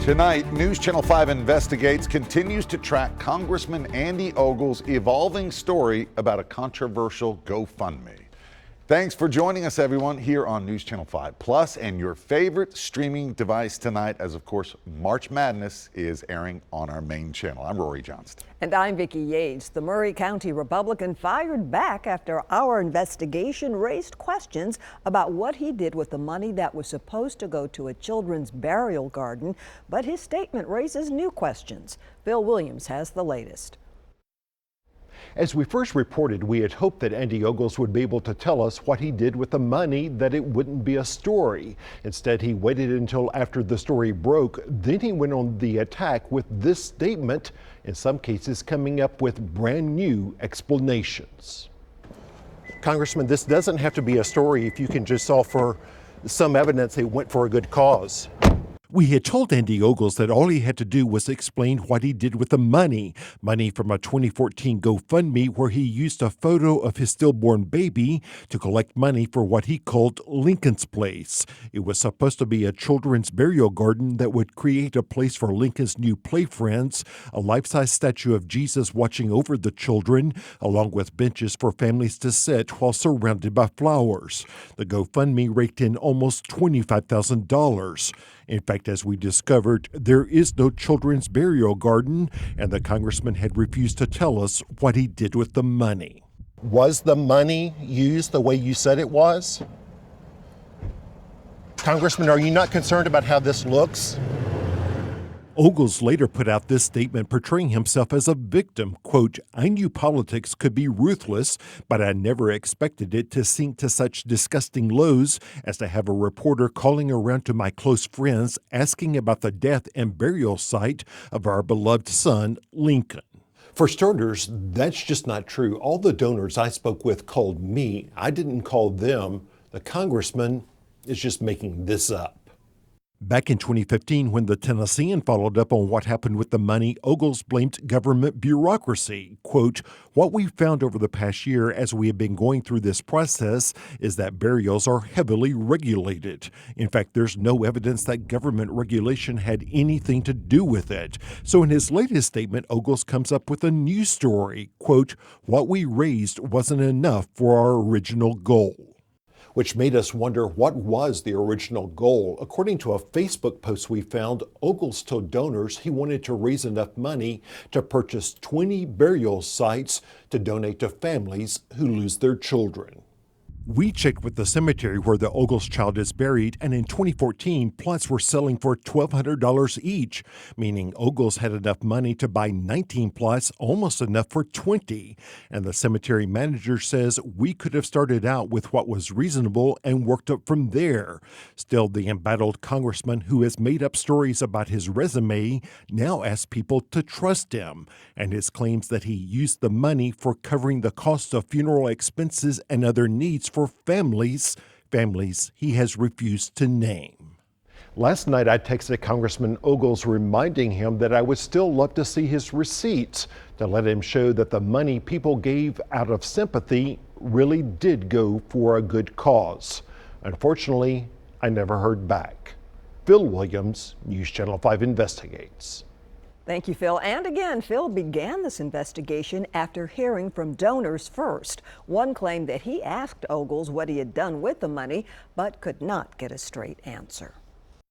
Tonight, News Channel 5 Investigates continues to track Congressman Andy Ogles' evolving story about a controversial GoFundMe. Thanks for joining us, everyone, here on News Channel 5 Plus and your favorite streaming device tonight, as of course, March Madness is airing on our main channel. I'm Rory Johnston. And I'm Vicki Yates. The Murray County Republican fired back after our investigation raised questions about what he did with the money that was supposed to go to a children's burial garden, but his statement raises new questions. Phil Williams has the latest. As we first reported, we had hoped that Andy Ogles would be able to tell us what he did with the money, that it wouldn't be a story. Instead, he waited until after the story broke. Then he went on the attack with this statement, in some cases coming up with brand new explanations. Congressman, this doesn't have to be a story if you can just offer some evidence it went for a good cause. We had told Andy Ogles that all he had to do was explain what he did with the money from a 2014 GoFundMe where he used a photo of his stillborn baby to collect money for what he called Lincoln's Place. It was supposed to be a children's burial garden that would create a place for Lincoln's new play friends, a life-size statue of Jesus watching over the children, along with benches for families to sit while surrounded by flowers. The GoFundMe raked in almost $25,000. In fact, as we discovered, there is no children's burial garden, and the congressman had refused to tell us what he did with the money. Was the money used the way you said it was? Congressman, are you not concerned about how this looks? Ogles later put out this statement portraying himself as a victim. Quote, "I knew politics could be ruthless, but I never expected it to sink to such disgusting lows as to have a reporter calling around to my close friends asking about the death and burial site of our beloved son, Lincoln." For starters, that's just not true. All the donors I spoke with called me. I didn't call them. The congressman is just making this up. Back in 2015, when the Tennessean followed up on what happened with the money, Ogles blamed government bureaucracy. Quote, "What we've found over the past year as we have been going through this process is that burials are heavily regulated. In fact, there's no evidence that government regulation had anything to do with it." So in his latest statement, Ogles comes up with a new story. Quote, "What we raised wasn't enough for our original goal." Which made us wonder what was the original goal. According to a Facebook post we found, Ogles told donors he wanted to raise enough money to purchase 20 burial sites to donate to families who lose their children. We checked with the cemetery where the Ogles child is buried, and in 2014, plots were selling for $1,200 each, meaning Ogles had enough money to buy 19 plots, almost enough for 20. And the cemetery manager says we could have started out with what was reasonable and worked up from there. Still, the embattled congressman who has made up stories about his resume now asks people to trust him, and his claims that he used the money for covering the cost of funeral expenses and other needs for families he has refused to name. Last night I texted Congressman Ogles reminding him that I would still love to see his receipts to let him show that the money people gave out of sympathy really did go for a good cause. Unfortunately, I never heard back. Phil Williams, News Channel 5 Investigates. Thank you, Phil. And again, Phil began this investigation after hearing from donors first. One claimed that he asked Ogles what he had done with the money, but could not get a straight answer.